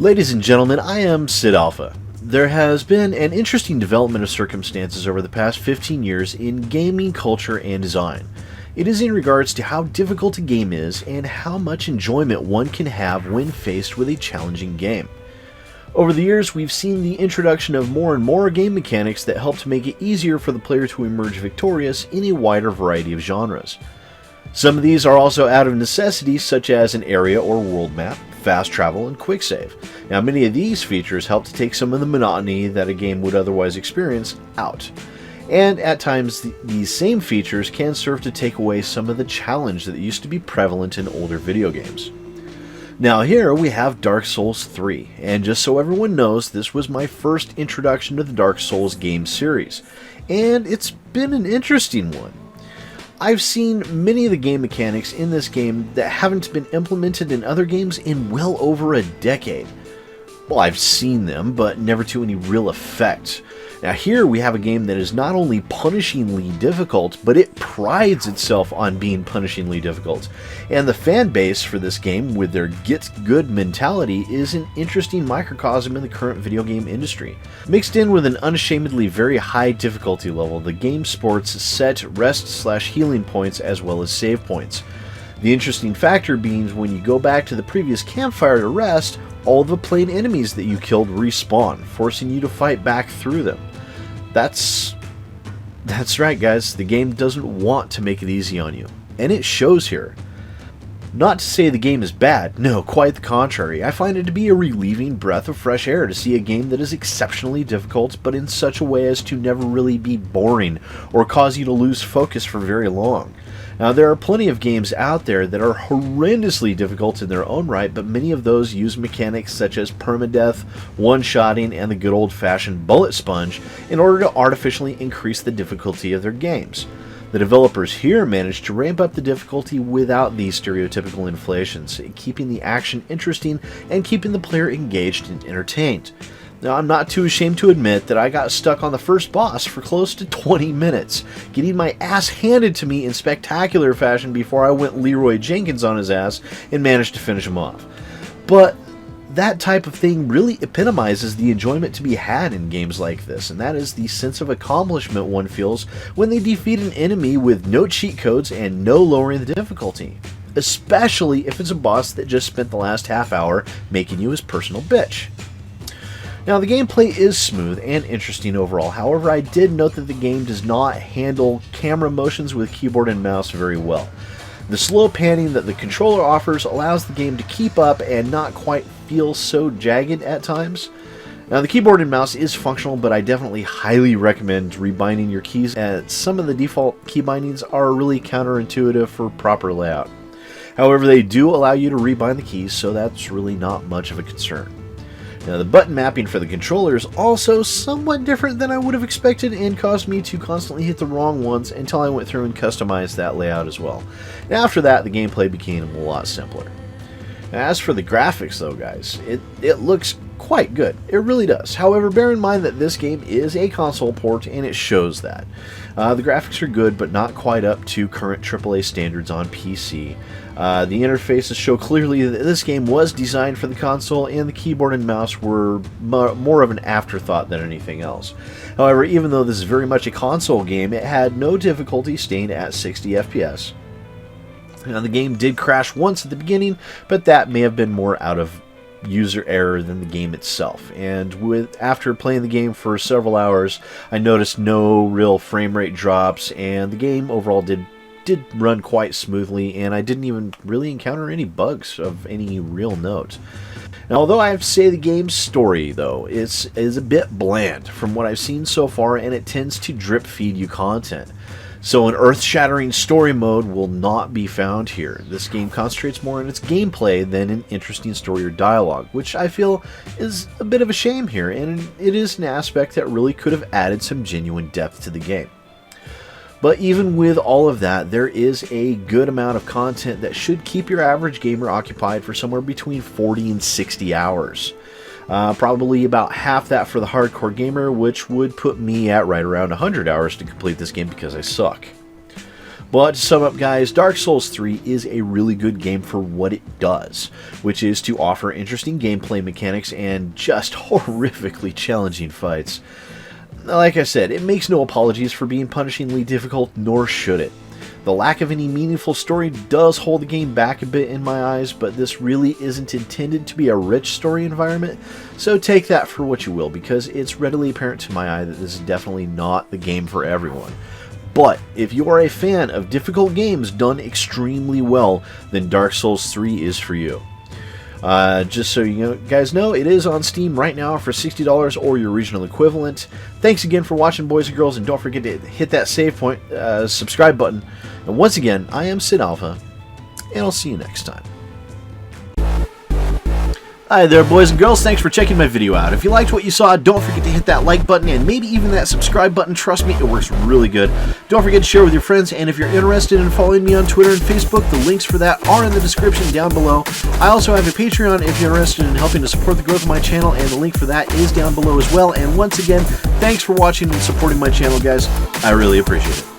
Ladies and gentlemen, I am SidAlpha. There has been an interesting development of circumstances over the past 15 years in gaming culture and design. It is in regards to how difficult a game is and how much enjoyment one can have when faced with a challenging game. Over the years, we've seen the introduction of more and more game mechanics that help to make it easier for the player to emerge victorious in a wider variety of genres. Some of these are also out of necessity, such as an area or world map, fast travel, and quick save. Now, many of these features help to take some of the monotony that a game would otherwise experience out. And at times, these same features can serve to take away some of the challenge that used to be prevalent in older video games. Now here we have Dark Souls 3, and just so everyone knows, this was my first introduction to the Dark Souls game series, and it's been an interesting one. I've seen many of the game mechanics in this game that haven't been implemented in other games in well over a decade. Well, I've seen them, but never to any real effect. Now here we have a game that is not only punishingly difficult, but it prides itself on being punishingly difficult. And the fan base for this game, with their get good mentality, is an interesting microcosm in the current video game industry. Mixed in with an unashamedly very high difficulty level, the game sports set rest/healing points as well as save points. The interesting factor being when you go back to the previous campfire to rest, all the plain enemies that you killed respawn, forcing you to fight back through them. That's right, guys, the game doesn't want to make it easy on you, and it shows here. Not to say the game is bad, no, quite the contrary. I find it to be a relieving breath of fresh air to see a game that is exceptionally difficult, but in such a way as to never really be boring or cause you to lose focus for very long. Now, there are plenty of games out there that are horrendously difficult in their own right, but many of those use mechanics such as permadeath, one-shotting, and the good old-fashioned bullet sponge in order to artificially increase the difficulty of their games. The developers here managed to ramp up the difficulty without these stereotypical inflations, keeping the action interesting and keeping the player engaged and entertained. Now, I'm not too ashamed to admit that I got stuck on the first boss for close to 20 minutes, getting my ass handed to me in spectacular fashion before I went Leroy Jenkins on his ass and managed to finish him off. But that type of thing really epitomizes the enjoyment to be had in games like this, and that is the sense of accomplishment one feels when they defeat an enemy with no cheat codes and no lowering the difficulty. Especially if it's a boss that just spent the last half hour making you his personal bitch. Now, the gameplay is smooth and interesting overall, however I did note that the game does not handle camera motions with keyboard and mouse very well. The slow panning that the controller offers allows the game to keep up and not quite feel so jagged at times. Now, the keyboard and mouse is functional, but I definitely highly recommend rebinding your keys, as some of the default key bindings are really counterintuitive for proper layout. However, they do allow you to rebind the keys, so that's really not much of a concern. Now, the button mapping for the controller is also somewhat different than I would have expected and caused me to constantly hit the wrong ones until I went through and customized that layout as well. And after that, the gameplay became a lot simpler. Now, as for the graphics though, guys, it looks quite good. It really does. However, bear in mind that this game is a console port and it shows that. The graphics are good, but not quite up to current AAA standards on PC. The interfaces show clearly that this game was designed for the console, and the keyboard and mouse were more of an afterthought than anything else. However, even though this is very much a console game, it had no difficulty staying at 60 FPS. Now, the game did crash once at the beginning, but that may have been more out of user error than the game itself, and after playing the game for several hours, I noticed no real frame rate drops, and the game overall did run quite smoothly, and I didn't even really encounter any bugs of any real note. Now, although I have to say the game's story, though, is a bit bland from what I've seen so far, and it tends to drip feed you content. So an earth-shattering story mode will not be found here. This game concentrates more on its gameplay than an interesting story or dialogue, which I feel is a bit of a shame here, and it is an aspect that really could have added some genuine depth to the game. But even with all of that, there is a good amount of content that should keep your average gamer occupied for somewhere between 40 and 60 hours. Probably about half that for the hardcore gamer, which would put me at right around 100 hours to complete this game because I suck. But to sum up, guys, Dark Souls 3 is a really good game for what it does, which is to offer interesting gameplay mechanics and just horrifically challenging fights. Like I said, it makes no apologies for being punishingly difficult, nor should it. The lack of any meaningful story does hold the game back a bit in my eyes, but this really isn't intended to be a rich story environment, so take that for what you will, because it's readily apparent to my eye that this is definitely not the game for everyone. But if you are a fan of difficult games done extremely well, then Dark Souls 3 is for you. Just so you guys know, it is on Steam right now for $60 or your regional equivalent. Thanks again for watching, boys and girls, and don't forget to hit that save point, subscribe button. And once again, I am SidAlpha, and I'll see you next time. Hi there, boys and girls, thanks for checking my video out. If you liked what you saw, don't forget to hit that like button and maybe even that subscribe button. Trust me, it works really good. Don't forget to share with your friends, and if you're interested in following me on Twitter and Facebook, the links for that are in the description down below. I also have a Patreon if you're interested in helping to support the growth of my channel, and the link for that is down below as well. And once again, thanks for watching and supporting my channel, guys. I really appreciate it.